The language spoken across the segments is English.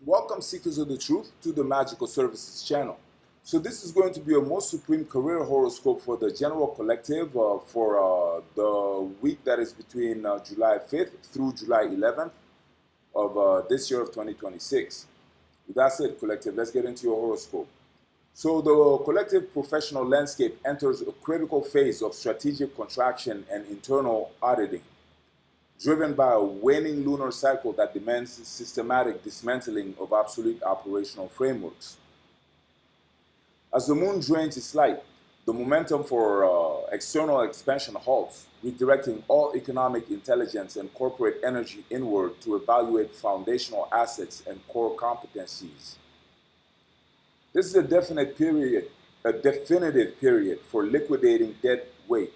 Welcome, seekers of the truth, to the Magical Services channel. So this is going to be a most supreme career horoscope for the general collective for the week that is between July 5th through July 11th of this year of 2026. With that said, collective, let's get into your horoscope. So the collective professional landscape enters a critical phase of strategic contraction and internal auditing, driven by a waning lunar cycle that demands systematic dismantling of obsolete operational frameworks. As the moon drains its light, the momentum for external expansion halts, redirecting all economic intelligence and corporate energy inward to evaluate foundational assets and core competencies. This is a definitive period for liquidating dead weight,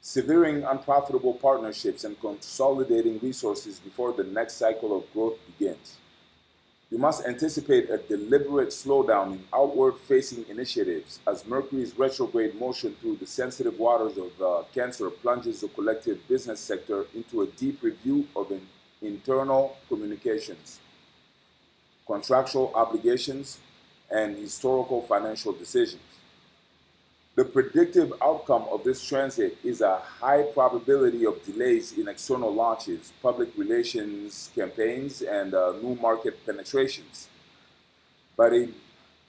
severing unprofitable partnerships, and consolidating resources before the next cycle of growth begins. You must anticipate a deliberate slowdown in outward-facing initiatives as Mercury's retrograde motion through the sensitive waters of Cancer plunges the collective business sector into a deep review of internal communications, contractual obligations, and historical financial decisions. The predictive outcome of this transit is a high probability of delays in external launches, public relations campaigns, and new market penetrations. But it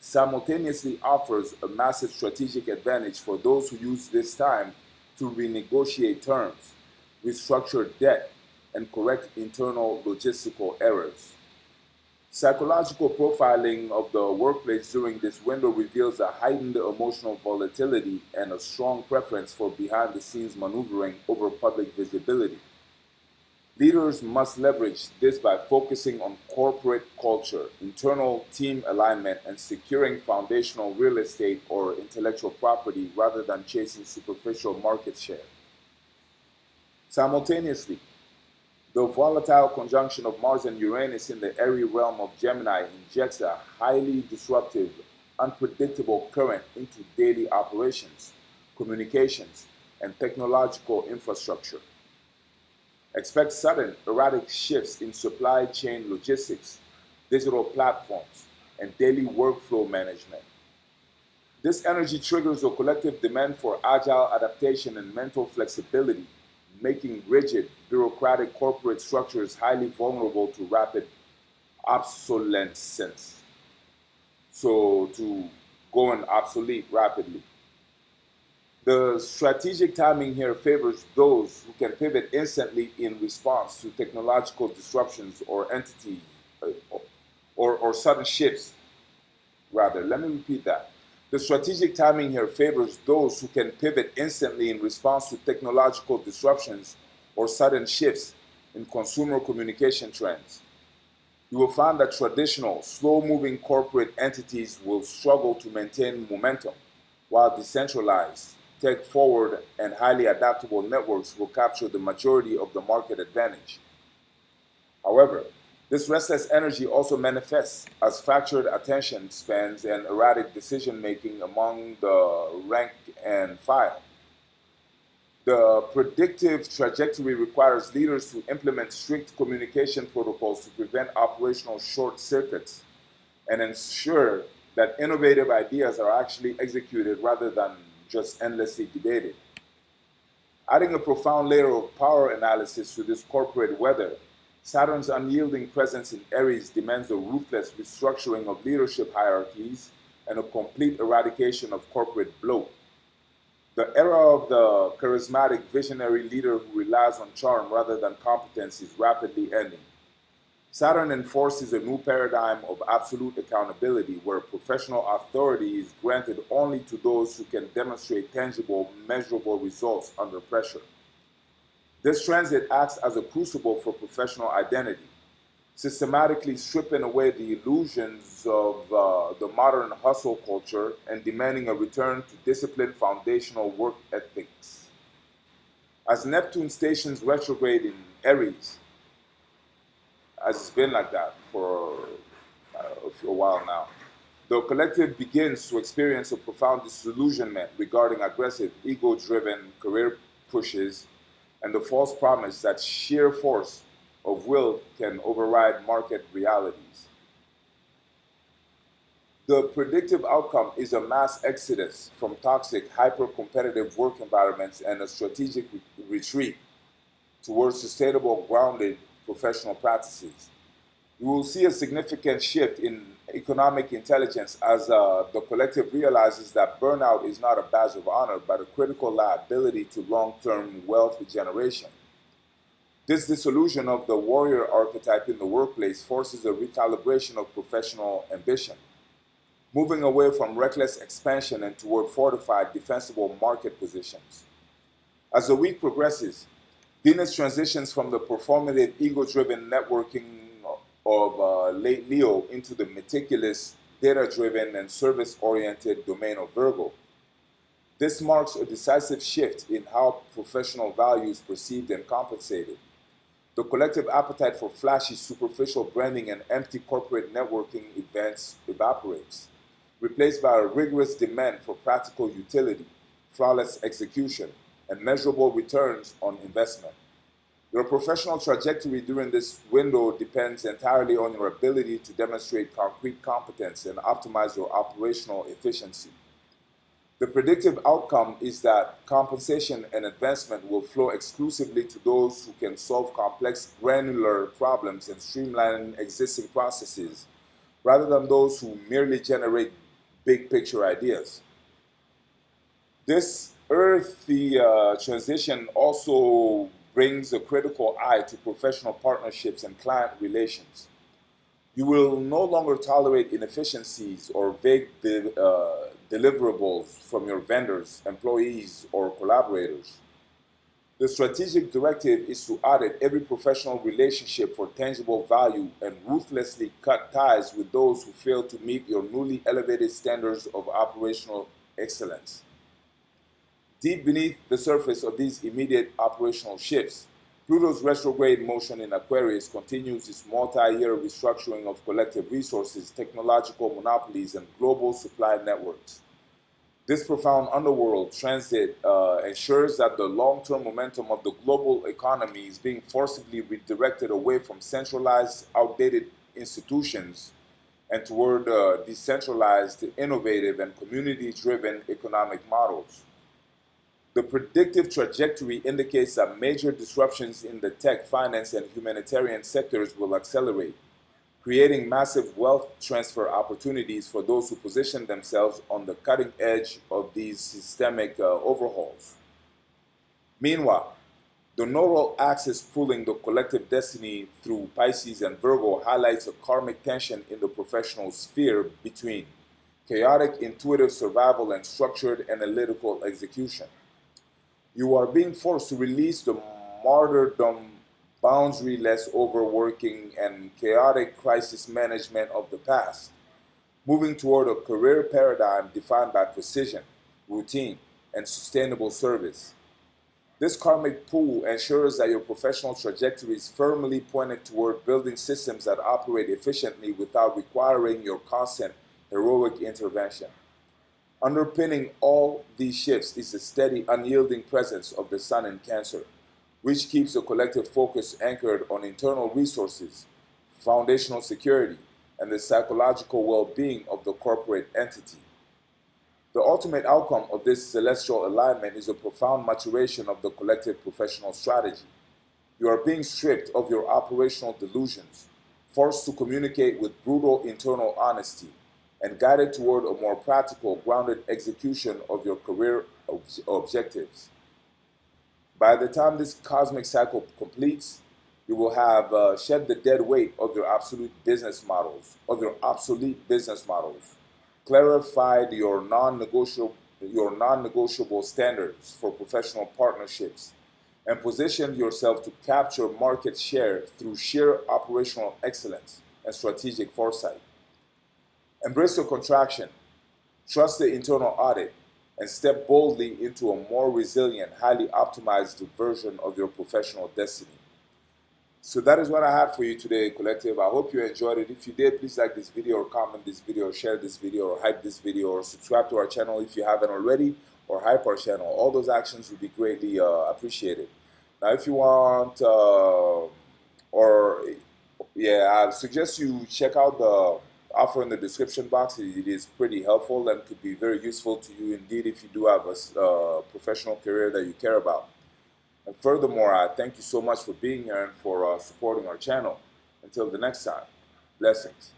simultaneously offers a massive strategic advantage for those who use this time to renegotiate terms, restructure debt, and correct internal logistical errors. Psychological profiling of the workplace during this window reveals a heightened emotional volatility and a strong preference for behind-the-scenes maneuvering over public visibility. Leaders must leverage this by focusing on corporate culture, internal team alignment, and securing foundational real estate or intellectual property rather than chasing superficial market share. Simultaneously, the volatile conjunction of Mars and Uranus in the airy realm of Gemini injects a highly disruptive, unpredictable current into daily operations, communications, and technological infrastructure. Expect sudden, erratic shifts in supply chain logistics, digital platforms, and daily workflow management. This energy triggers a collective demand for agile adaptation and mental flexibility, making rigid, bureaucratic corporate structures highly vulnerable to rapid obsolescence. So, to go and obsolete rapidly. The strategic timing here favors those who can pivot instantly in response to technological disruptions or entity or sudden shifts. Rather, let me repeat that. The strategic timing here favors those who can pivot instantly in response to technological disruptions or sudden shifts in consumer communication trends. You will find that traditional, slow-moving corporate entities will struggle to maintain momentum, while decentralized, tech-forward, and highly adaptable networks will capture the majority of the market advantage. However, this restless energy also manifests as fractured attention spans and erratic decision-making among the rank and file. The predictive trajectory requires leaders to implement strict communication protocols to prevent operational short circuits and ensure that innovative ideas are actually executed rather than just endlessly debated. Adding a profound layer of power analysis to this corporate weather, Saturn's unyielding presence in Aries demands a ruthless restructuring of leadership hierarchies and a complete eradication of corporate bloat. The era of the charismatic visionary leader who relies on charm rather than competence is rapidly ending. Saturn enforces a new paradigm of absolute accountability where professional authority is granted only to those who can demonstrate tangible, measurable results under pressure. This transit acts as a crucible for professional identity, systematically stripping away the illusions of the modern hustle culture and demanding a return to disciplined foundational work ethics. As Neptune stations retrograde in Aries, as it's been like that for a while now, the collective begins to experience a profound disillusionment regarding aggressive, ego-driven career pushes and the false promise that sheer force of will can override market realities. The predictive outcome is a mass exodus from toxic, hyper-competitive work environments and a strategic retreat towards sustainable, grounded professional practices. You will see a significant shift in economic intelligence as the collective realizes that burnout is not a badge of honor, but a critical liability to long-term wealth generation. This dissolution of the warrior archetype in the workplace forces a recalibration of professional ambition, moving away from reckless expansion and toward fortified, defensible market positions. As the week progresses, Venus transitions from the performative, ego-driven networking of late Leo into the meticulous, data-driven, and service-oriented domain of Virgo. This marks a decisive shift in how professional value is perceived and compensated. The collective appetite for flashy, superficial branding and empty corporate networking events evaporates, replaced by a rigorous demand for practical utility, flawless execution, and measurable returns on investment. Your professional trajectory during this window depends entirely on your ability to demonstrate concrete competence and optimize your operational efficiency. The predictive outcome is that compensation and advancement will flow exclusively to those who can solve complex, granular problems and streamline existing processes, rather than those who merely generate big picture ideas. This earthy transition also brings a critical eye to professional partnerships and client relations. You will no longer tolerate inefficiencies or vague deliverables from your vendors, employees, or collaborators. The strategic directive is to audit every professional relationship for tangible value and ruthlessly cut ties with those who fail to meet your newly elevated standards of operational excellence. Deep beneath the surface of these immediate operational shifts, Pluto's retrograde motion in Aquarius continues its multi-year restructuring of collective resources, technological monopolies, and global supply networks. This profound underworld transit ensures that the long-term momentum of the global economy is being forcibly redirected away from centralized, outdated institutions and toward decentralized, innovative, and community-driven economic models. The predictive trajectory indicates that major disruptions in the tech, finance, and humanitarian sectors will accelerate, creating massive wealth transfer opportunities for those who position themselves on the cutting edge of these systemic overhauls. Meanwhile, the nodal axis pulling the collective destiny through Pisces and Virgo highlights a karmic tension in the professional sphere between chaotic intuitive survival and structured analytical execution. You are being forced to release the martyrdom, boundary-less overworking, and chaotic crisis management of the past, moving toward a career paradigm defined by precision, routine, and sustainable service. This karmic pull ensures that your professional trajectory is firmly pointed toward building systems that operate efficiently without requiring your constant heroic intervention. Underpinning all these shifts is the steady, unyielding presence of the Sun in Cancer, which keeps the collective focus anchored on internal resources, foundational security, and the psychological well-being of the corporate entity. The ultimate outcome of this celestial alignment is a profound maturation of the collective professional strategy. You are being stripped of your operational delusions, forced to communicate with brutal internal honesty, and guided toward a more practical, grounded execution of your career objectives. By the time this cosmic cycle completes, you will have shed the dead weight of your obsolete business models, clarified your non-negotiable standards for professional partnerships, and positioned yourself to capture market share through sheer operational excellence and strategic foresight. Embrace your contraction, trust the internal audit, and step boldly into a more resilient, highly optimized version of your professional destiny. So that is what I had for you today, collective. I hope you enjoyed it. If you did, please like this video or comment this video or share this video or hype this video or subscribe to our channel if you haven't already or hype our channel. All those actions would be greatly appreciated. Now, if you want I suggest you check out the offer in the description box. It is pretty helpful and could be very useful to you indeed if you do have a professional career that you care about. And furthermore, I thank you so much for being here and for supporting our channel. Until the next time, blessings.